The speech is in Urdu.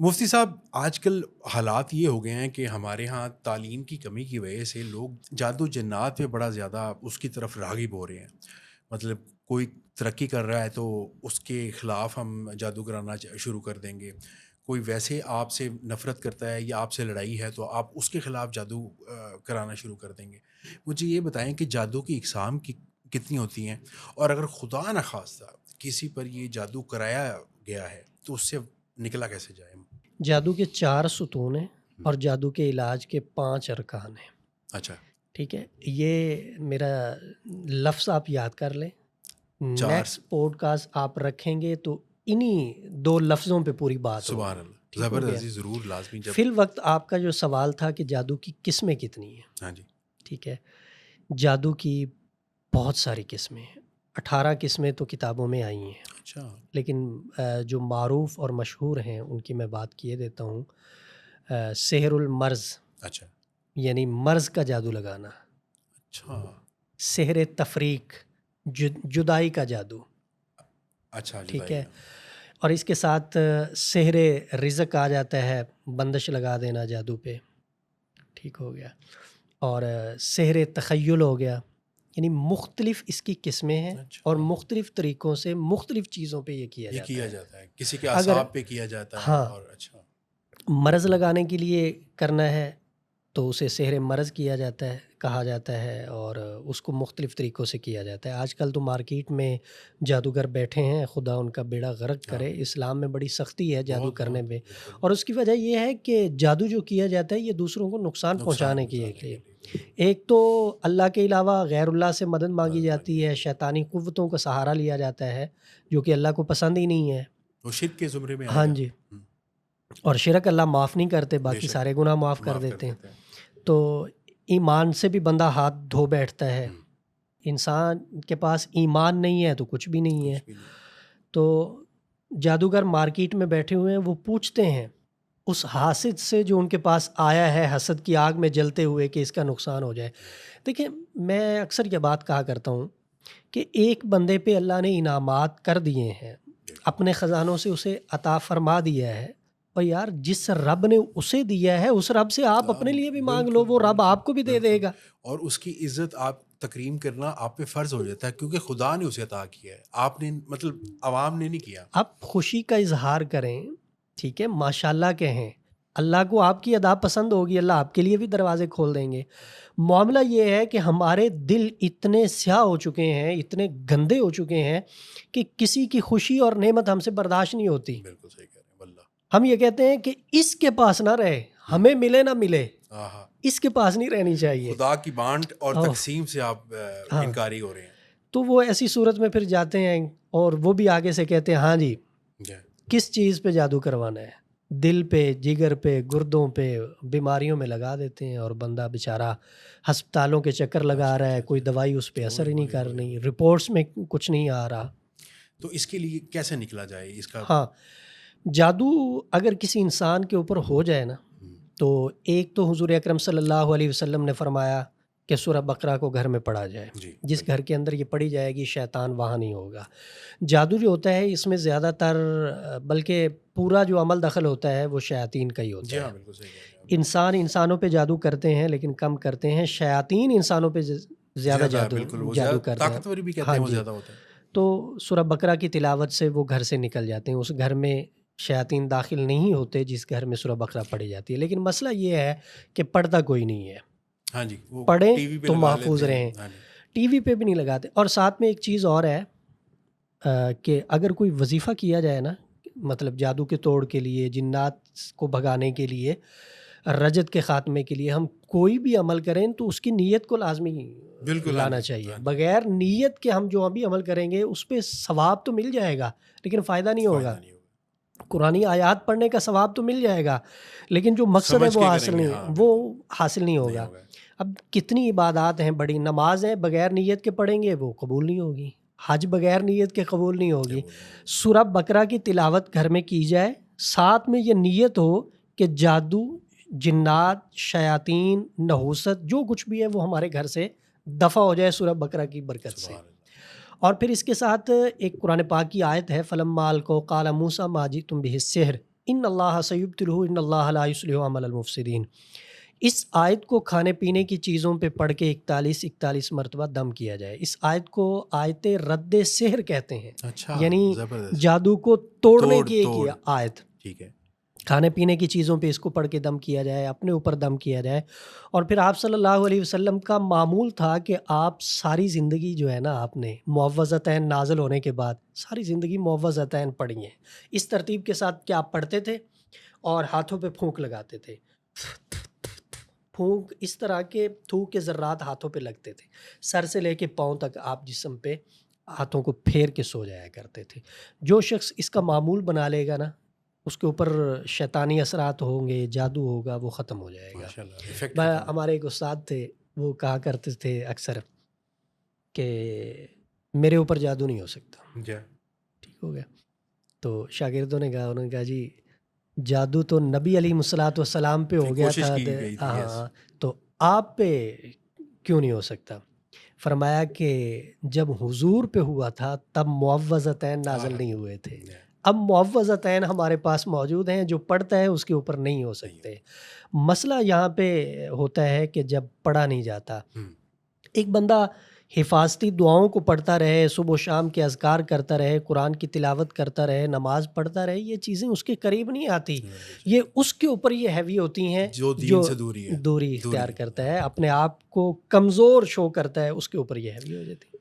مفتی صاحب، آج کل حالات یہ ہو گئے ہیں کہ ہمارے ہاں تعلیم کی کمی کی وجہ سے لوگ جادو جنات پہ بڑا زیادہ اس کی طرف راغب ہو رہے ہیں. مطلب کوئی ترقی کر رہا ہے تو اس کے خلاف ہم جادو کرانا شروع کر دیں گے. کوئی ویسے آپ سے نفرت کرتا ہے یا آپ سے لڑائی ہے تو آپ اس کے خلاف جادو کرانا شروع کر دیں گے. مجھے یہ بتائیں کہ جادو کی اقسام کتنی ہوتی ہیں، اور اگر خدا نخواستہ کسی پر یہ جادو کرایا گیا ہے تو اس سے نکلا کیسے جائے؟ جادو کے 4 ستون ہیں اور جادو کے علاج کے 5 ارکان ہیں. اچھا. ٹھیک ہے، یہ میرا لفظ آپ یاد کر لیں. 4. نیکسٹ پوڈ کاسٹ آپ رکھیں گے تو انہی 2 لفظوں پہ پوری بات ہوگی. سبحان اللہ، ٹھیک ہو گیا. زبردستی، ضرور، لازمی. جب فی الوقت آپ کا جو سوال تھا کہ جادو کی قسمیں کتنی ہیں. ہاں جی. ٹھیک ہے، جادو کی بہت ساری قسمیں ہیں. 18 قسمیں تو کتابوں میں آئی ہیں. اچھا. لیکن جو معروف اور مشہور ہیں ان کی میں بات کیے دیتا ہوں. سحر المرض، اچھا. یعنی مرض کا جادو لگانا. اچھا. سحر تفریق، جدائی کا جادو. اچھا. ٹھیک ہے، اور اس کے ساتھ سحر رزق آ جاتا ہے، بندش لگا دینا جادو پہ. ٹھیک ہو گیا. اور سحر تخیل ہو گیا. یعنی مختلف اس کی قسمیں ہیں. اچھا. اور مختلف طریقوں سے مختلف چیزوں پہ یہ کیا جاتا ہے. کسی کے اگر اعصاب پہ کیا جاتا ہے. ہاں اور اچھا، مرض لگانے کے لیے کرنا ہے تو اسے سحر مرض کیا جاتا ہے، کہا جاتا ہے، اور اس کو مختلف طریقوں سے کیا جاتا ہے. آج کل تو مارکیٹ میں جادوگر بیٹھے ہیں، خدا ان کا بیڑا غرق کرے. اسلام میں بڑی سختی ہے جادو کرنے میں، اور اس کی وجہ یہ ہے کہ جادو جو کیا جاتا ہے یہ دوسروں کو نقصان پہنچانے کے لیے. ایک تو اللہ کے علاوہ غیر اللہ سے مدد مانگی جاتی ہے، شیطانی قوتوں کا سہارا لیا جاتا ہے جو کہ اللہ کو پسند ہی نہیں ہے. وہ شرک کے زمرے میں آئے ہاں گا. جی، اور شرک اللہ معاف نہیں کرتے، باقی سارے گناہ معاف کر دیتے ہیں. تو ایمان سے بھی بندہ ہاتھ دھو بیٹھتا ہے. انسان کے پاس ایمان نہیں ہے تو کچھ بھی نہیں ہے. تو جادوگر مارکیٹ میں بیٹھے ہوئے ہیں، وہ پوچھتے ہیں اس حاسد سے جو ان کے پاس آیا ہے حسد کی آگ میں جلتے ہوئے کہ اس کا نقصان ہو جائے. دیکھیں، میں اکثر یہ بات کہا کرتا ہوں کہ ایک بندے پہ اللہ نے انعامات کر دیے ہیں، اپنے خزانوں سے اسے عطا فرما دیا ہے، اور یار جس رب نے اسے دیا ہے اس رب سے آپ اپنے لیے بھی مانگ لو، وہ رب آپ کو بھی دے دے گا. اور اس کی عزت آپ تکریم کرنا آپ پہ فرض ہو جاتا ہے، کیونکہ خدا نے اسے عطا کیا ہے، آپ نے، مطلب عوام نے نہیں کیا. آپ خوشی کا اظہار کریں، ٹھیک ہے، ماشاءاللہ کہیں. اللہ کو آپ کی ادا پسند ہوگی، اللہ آپ کے لیے بھی دروازے کھول دیں گے. معاملہ یہ ہے کہ ہمارے دل اتنے سیاہ ہو چکے ہیں، اتنے گندے ہو چکے ہیں کہ کسی کی خوشی اور نعمت ہم سے برداشت نہیں ہوتی. بالکل صحیح کہہ رہے ہیں واللہ. ہم یہ کہتے ہیں کہ اس کے پاس نہ رہے، ہمیں ملے نہ ملے، اس کے پاس نہیں رہنی چاہیے. خدا کی بانٹ اور تقسیم سے آپ انکاری ہو رہے ہیں. تو وہ ایسی صورت میں پھر جاتے ہیں اور وہ بھی آگے سے کہتے ہیں ہاں جی کس چیز پہ جادو کروانا ہے، دل پہ، جگر پہ، گردوں پہ، بیماریوں میں لگا دیتے ہیں، اور بندہ بیچارہ ہسپتالوں کے چکر لگا رہا ہے، کوئی دوائی اس پہ اثر ہی نہیں کر رہی، رپورٹس میں کچھ نہیں آ رہا. تو اس کے لیے کیسے نکلا جائے اس کا؟ ہاں، جادو اگر کسی انسان کے اوپر ہو جائے نا، تو ایک تو حضور اکرم صلی اللہ علیہ وسلم نے فرمایا کہ سورہ بقرہ کو گھر میں پڑھا جائے. جس گھر کے اندر یہ پڑھی جائے گی شیطان وہاں نہیں ہوگا. جادو جو ہوتا ہے اس میں زیادہ تر، بلکہ پورا جو عمل دخل ہوتا ہے وہ شیاطین کا ہی ہوتا ہے. انسان انسانوں پہ جادو کرتے ہیں لیکن کم کرتے ہیں، شیاطین انسانوں پہ زیادہ جادو کرتے ہیں. طاقتور بھی کہتے ہاں ہیں وہ جی، زیادہ ہوتا ہے. تو سورہ بقرہ کی تلاوت سے وہ گھر سے نکل جاتے ہیں. اس گھر میں شیاطین داخل نہیں ہوتے جس گھر میں سورہ بقرہ پڑھی جاتی ہے. لیکن مسئلہ یہ ہے کہ پڑھتا کوئی نہیں ہے. ہاں جی، پڑھیں تو محفوظ رہیں. ٹی وی پہ بھی نہیں لگاتے. اور ساتھ میں ایک چیز اور ہے کہ اگر کوئی وظیفہ کیا جائے نا، مطلب جادو کے توڑ کے لیے، جنات کو بھگانے کے لیے، رجت کے خاتمے کے لیے ہم کوئی بھی عمل کریں تو اس کی نیت کو لازمی لانا چاہیے. بغیر نیت کے ہم جو بھی عمل کریں گے اس پہ ثواب تو مل جائے گا لیکن فائدہ نہیں ہوگا. قرآنی آیات پڑھنے کا ثواب تو مل جائے گا لیکن جو مقصد ہے وہ حاصل نہیں ہوگا. اب کتنی عبادات ہیں، بڑی نماز ہیں، بغیر نیت کے پڑھیں گے وہ قبول نہیں ہوگی. حج بغیر نیت کے قبول نہیں ہوگی. سورہ بقرہ کی تلاوت گھر میں کی جائے، ساتھ میں یہ نیت ہو کہ جادو، جنات، شیاطین، نحوست، جو کچھ بھی ہے وہ ہمارے گھر سے دفع ہو جائے سورہ بقرہ کی برکت سے. اور پھر اس کے ساتھ ایک قرآن پاک کی آیت ہے، فلما القوا قال موسیٰ ما جئتم بہ السحر، ان اللہ سیبطلہ ان اللہ لا یصلح عمل المفسدین. اس آیت کو کھانے پینے کی چیزوں پہ پڑھ کے 41 مرتبہ دم کیا جائے. اس آیت کو آیت رد سحر کہتے ہیں. اچھا یعنی زبردست. جادو کو توڑنے کی ایک آیت. ٹھیک ہے. کھانے پینے کی چیزوں پہ اس کو پڑھ کے دم کیا جائے, اپنے اوپر دم کیا جائے. اور پھر آپ صلی اللہ علیہ وسلم کا معمول تھا کہ آپ ساری زندگی جو ہے نا, آپ نے معوذتین نازل ہونے کے بعد ساری زندگی معوذتین پڑھی ہیں اس ترتیب کے ساتھ کہ آپ پڑھتے تھے اور ہاتھوں پہ پھونک لگاتے تھے. پھونک اس طرح کے تھوک کے ذرات ہاتھوں پہ لگتے تھے, سر سے لے کے پاؤں تک آپ جسم پہ ہاتھوں کو پھیر کے سو جایا کرتے تھے. جو شخص اس کا معمول بنا لے گا نا, اس کے اوپر شیطانی اثرات ہوں گے, جادو ہوگا, وہ ختم ہو جائے گا. ہمارے ایک استاد تھے, وہ کہا کرتے تھے اکثر کہ میرے اوپر جادو نہیں ہو سکتا. ٹھیک ہو گیا. تو شاگردوں نے کہا, انہوں نے کہا جی جادو تو نبی علیہ الصلوۃ والسلام پہ ہو گیا تھا, ہاں, تو آپ پہ کیوں نہیں ہو سکتا؟ فرمایا کہ جب حضور پہ ہوا تھا تب معوذتین نازل نہیں ہوئے تھے. اب معوذتین ہمارے پاس موجود ہیں, جو پڑھتا ہے اس کے اوپر نہیں ہو سکتے. مسئلہ یہاں پہ ہوتا ہے کہ جب پڑھا نہیں جاتا, ایک بندہ حفاظتی دعاؤں کو پڑھتا رہے, صبح و شام کے اذکار کرتا رہے, قرآن کی تلاوت کرتا رہے, نماز پڑھتا رہے, یہ چیزیں اس کے قریب نہیں آتی. یہ اس کے اوپر یہ ہیوی ہوتی ہیں جو دین سے دوری اختیار کرتا ہے, اپنے آپ کو کمزور شو کرتا ہے, اس کے اوپر یہ ہیوی ہو جاتی ہے.